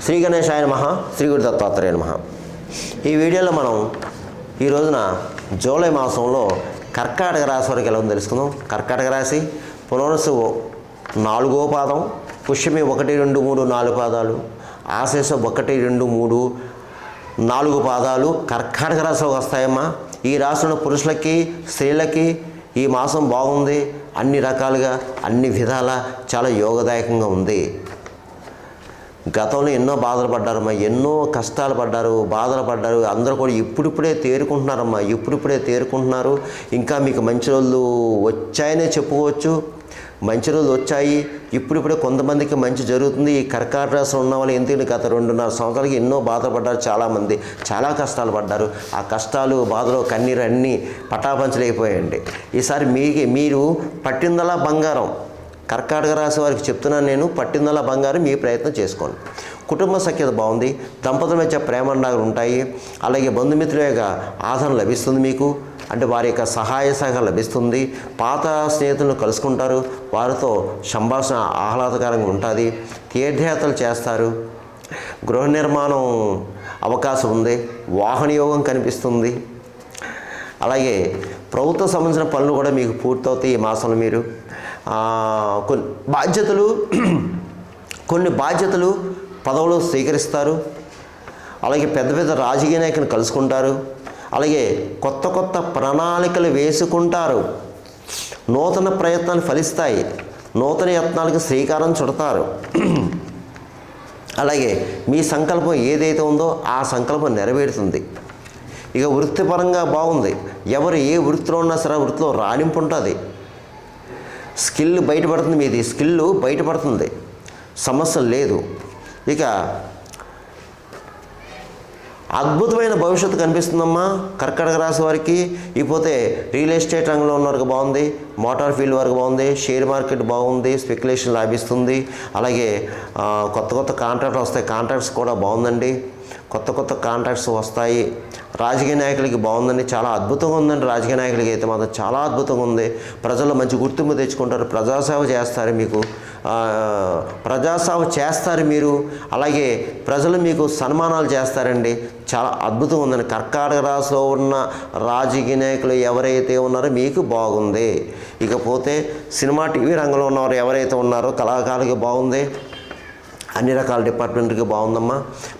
శ్రీ గణేశాయ నమః, శ్రీ గురు దత్తాత్రేయ నమః. ఈ వీడియోలో మనం ఈ రోజున జూలై మాసంలో కర్కాటక రాశి వారికి ఎలా ఉందో తెలుసుకుందాం. కర్కాటక రాశి పునర్వసు 4వ పాదం, పుష్యమి 1, 2, 3, 4 పాదాలు, ఆశేష 1, 2, 3, 4 పాదాలు కర్కాటక రాశిలోకి వస్తాయమ్మా. ఈ రాశిలో పురుషులకి స్త్రీలకి ఈ మాసం బాగుంది. అన్ని రకాలుగా అన్ని విధాల చాలా యోగదాయకంగా ఉంది. గతంలో ఎన్నో బాధలు పడ్డారమ్మా, ఎన్నో కష్టాలు పడ్డారు, బాధలు పడ్డారు. అందరూ కూడా ఇప్పుడిప్పుడే తేరుకుంటున్నారమ్మా, ఇప్పుడిప్పుడే తేరుకుంటున్నారు. ఇంకా మీకు మంచి రోజులు వచ్చాయనే చెప్పుకోవచ్చు. మంచి రోజులు వచ్చాయి. ఇప్పుడిప్పుడే కొంతమందికి మంచి జరుగుతుంది. ఈ కర్కాటక రాశిలో ఉన్న వాళ్ళు ఎందుకంటే గత 2.5 సంవత్సరాలకి ఎన్నో బాధలు పడ్డారు. చాలామంది చాలా కష్టాలు పడ్డారు. ఆ కష్టాలు బాధలు కన్నీరు అన్నీ పటాపంచలైపోయాయండి. ఈసారి మీరు పట్టిందలా బంగారం. కర్కాటక రాశి వారికి చెప్తున్నాను నేను, పట్టిందలా బంగారం మీ ప్రయత్నం చేసుకోండి. కుటుంబ సఖ్యత బాగుంది. దంపతుల మధ్య ప్రేమన్నాలు ఉంటాయి. అలాగే బంధుమిత్రుల యొక్క ఆదరణ లభిస్తుంది మీకు. అంటే వారి యొక్క సహాయ సహకారం లభిస్తుంది. పాత స్నేహితులను కలుసుకుంటారు. వారితో సంభాషణ ఆహ్లాదకరంగా ఉంటుంది. తీర్థయాత్రలు చేస్తారు. గృహ నిర్మాణం అవకాశం ఉంది. వాహన యోగం కనిపిస్తుంది. అలాగే ప్రభుత్వ సంబంధించిన పనులు కూడా మీకు పూర్తవుతాయి ఈ మాసంలో. మీరు కొన్ని బాధ్యతలు పదవులు స్వీకరిస్తారు. అలాగే పెద్ద పెద్ద రాజకీయ నాయకులను కలుసుకుంటారు. అలాగే కొత్త ప్రణాళికలు వేసుకుంటారు. నూతన ప్రయత్నాలు ఫలిస్తాయి. నూతన యత్నాలకు శ్రీకారం చుడతారు. అలాగే మీ సంకల్పం ఏదైతే ఉందో ఆ సంకల్పం నెరవేరుతుంది. ఇక వృత్తిపరంగా బాగుంది. ఎవరు ఏ వృత్తిలో ఉన్నా సరే వృత్తిలో రాణింపు ఉంటుంది. స్కిల్ బయటపడుతుంది. మీది స్కిల్ బయటపడుతుంది. సమస్య లేదు. ఇక అద్భుతమైన భవిష్యత్తు కనిపిస్తుందమ్మా కర్కాటక రాశి వారికి. ఇకపోతే రియల్ ఎస్టేట్ రంగంలో ఉన్న వారికి బాగుంది. మోటార్ ఫీల్డ్ వరకు బాగుంది. షేర్ మార్కెట్ బాగుంది. స్పెక్యులేషన్ లాభిస్తుంది. అలాగే కొత్త కాంట్రాక్ట్లు వస్తాయి. కాంట్రాక్ట్స్ కూడా బాగుందండి. కొత్త కాంట్రాక్ట్స్ వస్తాయి. రాజకీయ నాయకులకి బాగుందండి. చాలా అద్భుతంగా ఉందండి. రాజకీయ నాయకులకి అయితే మాత్రం చాలా అద్భుతంగా ఉంది. ప్రజల్లో మంచి గుర్తింపు తెచ్చుకుంటారు. ప్రజాసేవ చేస్తారు. మీకు ప్రజాసేవ చేస్తారు మీరు. అలాగే ప్రజలు మీకు సన్మానాలు చేస్తారండి. చాలా అద్భుతంగా ఉందండి. కర్కాటక రాశిలో ఉన్న రాజకీయ నాయకులు ఎవరైతే ఉన్నారో మీకు బాగుంది. ఇకపోతే సినిమా టీవీ రంగంలో ఉన్నవారు ఎవరైతే ఉన్నారో కళాకారులకి బాగుంది. అన్ని రకాల డిపార్ట్మెంట్కి బాగుందమ్మా.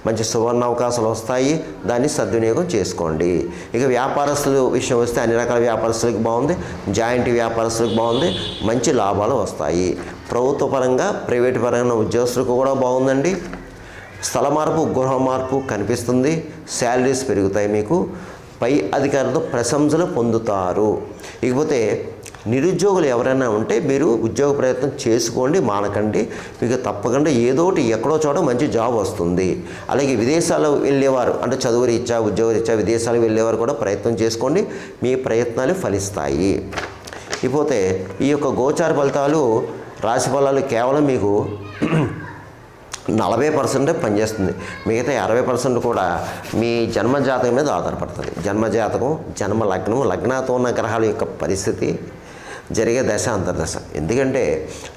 మంచి సువర్ణ అవకాశాలు వస్తాయి. దాన్ని సద్వినియోగం చేసుకోండి. ఇక వ్యాపారస్తుల విషయం వస్తే అన్ని రకాల వ్యాపారస్తులకు బాగుంది. జాయింట్ వ్యాపారస్తులకు బాగుంది. మంచి లాభాలు వస్తాయి. ప్రభుత్వ పరంగా ప్రైవేట్ పరంగా ఉద్యోగస్తులకు కూడా బాగుందండి. స్థల మార్పు గృహ మార్పు కనిపిస్తుంది. శాలరీస్ పెరుగుతాయి. మీకు పై అధికారులతో ప్రశంసలు పొందుతారు. ఇకపోతే నిరుద్యోగులు ఎవరైనా ఉంటే మీరు ఉద్యోగ ప్రయత్నం చేసుకోండి, మానకండి. మీకు తప్పకుండా ఏదోటి ఎక్కడో చోట మంచి జాబ్ వస్తుంది. అలాగే విదేశాలు వెళ్ళేవారు అంటే చదువు రీత్యా ఉద్యోగ రీత్యా విదేశాలకు వెళ్ళేవారు కూడా ప్రయత్నం చేసుకోండి. మీ ప్రయత్నాలు ఫలిస్తాయి. ఇకపోతే ఈ యొక్క గోచార ఫలితాలు రాశి ఫలాలు కేవలం మీకు 40% పనిచేస్తుంది. మిగతా 60% కూడా మీ జన్మజాతకం మీద ఆధారపడుతుంది. జన్మజాతకం, జన్మ లగ్నం, లగ్నాతో ఉన్న గ్రహాల యొక్క పరిస్థితి, జరిగే దశ అంతర్దశ. ఎందుకంటే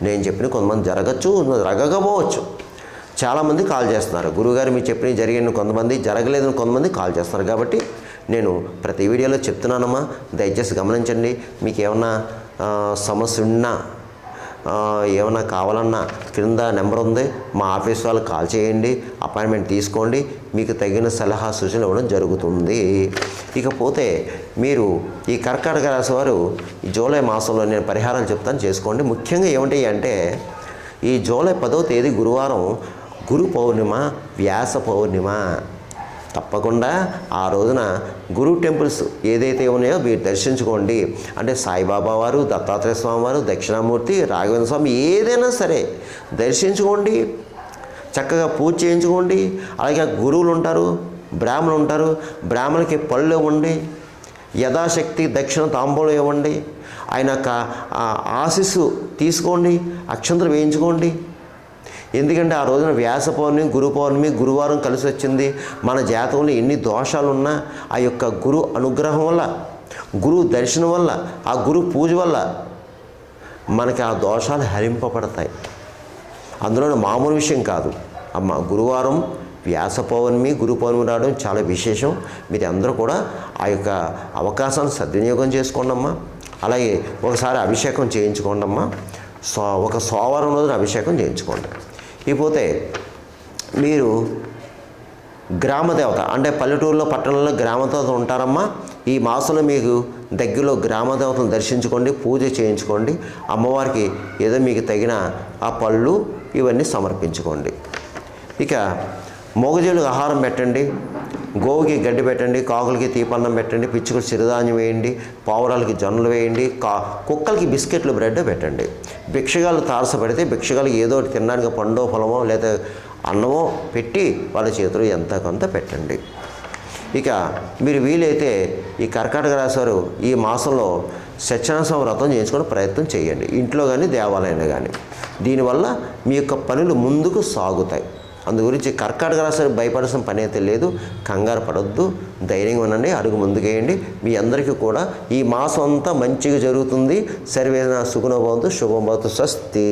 నేను చెప్పిన కొంతమంది జరగచ్చు, జరగకపోవచ్చు. చాలామంది కాల్ చేస్తున్నారు, గురువుగారు మీరు చెప్పినవి జరిగిన కొంతమంది, జరగలేదని కొంతమంది కాల్ చేస్తున్నారు. కాబట్టి నేను ప్రతి వీడియోలో చెప్తున్నానమ్మా, దయచేసి గమనించండి. మీకు ఏమన్నా సమస్య ఉన్నా ఏమైనా కావాలన్నా క్రింద నెంబర్ ఉంది, మా ఆఫీస్ వాళ్ళకి కాల్ చేయండి, అపాయింట్మెంట్ తీసుకోండి. మీకు తగిన సలహా సూచనలు ఇవ్వడం జరుగుతుంది. ఇకపోతే మీరు ఈ కర్కాటక రాశి వారు ఈ జూలై మాసంలో నేను పరిహారాలు చెప్తాను, చేసుకోండి. ముఖ్యంగా ఏమిటి అంటే ఈ జూలై 10వ తేదీ గురువారం గురు పౌర్ణిమ, వ్యాస పౌర్ణిమ. తప్పకుండా ఆ రోజున గురు టెంపుల్స్ ఏదైతే ఉన్నాయో మీరు దర్శించుకోండి. అంటే సాయిబాబా వారు, దత్తాత్రేయ స్వామి వారు, దక్షిణామూర్తి, రాఘవేంద్ర స్వామి ఏదైనా సరే దర్శించుకోండి. చక్కగా పూజ చేయించుకోండి. అలాగే గురువులు ఉంటారు, బ్రాహ్మణులు ఉంటారు. బ్రాహ్మణులకి పళ్ళు ఇవ్వండి. యథాశక్తి దక్షిణ తాంబూలం ఇవ్వండి. ఆయన యొక్క ఆశీస్సు తీసుకోండి. అక్షంతలు వేయించుకోండి. ఎందుకంటే ఆ రోజున వ్యాస పౌర్ణమి, గురు పౌర్ణమి, గురువారం కలిసి వచ్చింది. మన జాతకంలో ఎన్ని దోషాలు ఉన్నా ఆ యొక్క గురు అనుగ్రహం వల్ల, గురు దర్శనం వల్ల, ఆ గురు పూజ వల్ల మనకి ఆ దోషాలు హరింపబడతాయి. అందులో మామూలు విషయం కాదు. అమ్మ గురువారం వ్యాస పౌర్ణమి, గురు పౌర్ణమి రావడం చాలా విశేషం. మీరు అందరూ కూడా ఆ యొక్క అవకాశాన్ని సద్వినియోగం చేసుకోండి అమ్మా. అలాగే ఒకసారి అభిషేకం చేయించుకోండి అమ్మా. ఒక సోమవారం రోజున అభిషేకం చేయించుకోండి. ఇకపోతే మీరు గ్రామదేవత అంటే పల్లెటూరులో పట్టణంలో గ్రామదేవత ఉంటారమ్మా. ఈ మాసంలో మీకు దగ్గరలో గ్రామదేవతను దర్శించుకోండి, పూజ చేయించుకోండి. అమ్మవారికి ఏదో మీకు తగిన ఆ పళ్ళు ఇవన్నీ సమర్పించుకోండి. ఇక మూగజీవులకు ఆహారం పెట్టండి, గోవుకి గడ్డి పెట్టండి, కాకులకి తీపన్నం పెట్టండి, పిచ్చుకలు చిరుధాన్యం వేయండి, పావురాలకి జొన్నలు వేయండి, కుక్కలకి బిస్కెట్లు బ్రెడ్ పెట్టండి. భిక్షగాళ్ళు తారసపడితే భిక్షగాళ్ళకి ఏదో ఒకటి తినడానికి పండో పొలమో లేదా అన్నమో పెట్టి వాళ్ళ చేతులు ఎంత కొంత పెట్టండి. ఇక మీరు వీలైతే ఈ కర్కాటక రాశి వారు ఈ మాసంలో సత్యనారాయణ వ్రతం చేయించుకునే ప్రయత్నం చేయండి, ఇంట్లో కానీ దేవాలయంలో కానీ. దీనివల్ల మీ యొక్క పనులు ముందుకు సాగుతాయి. అందు గురించి కర్కాటక రాశి భయపడాల్సిన పని అయితే లేదు. కంగారు పడొద్దు, ధైర్యంగా ఉండండి, అడుగు ముందుకేయండి. మీ అందరికీ కూడా ఈ మాసం అంతా మంచిగా జరుగుతుంది. సర్వేజన సుఖనో భవంతు, శుభం భవతు, స్వస్తి.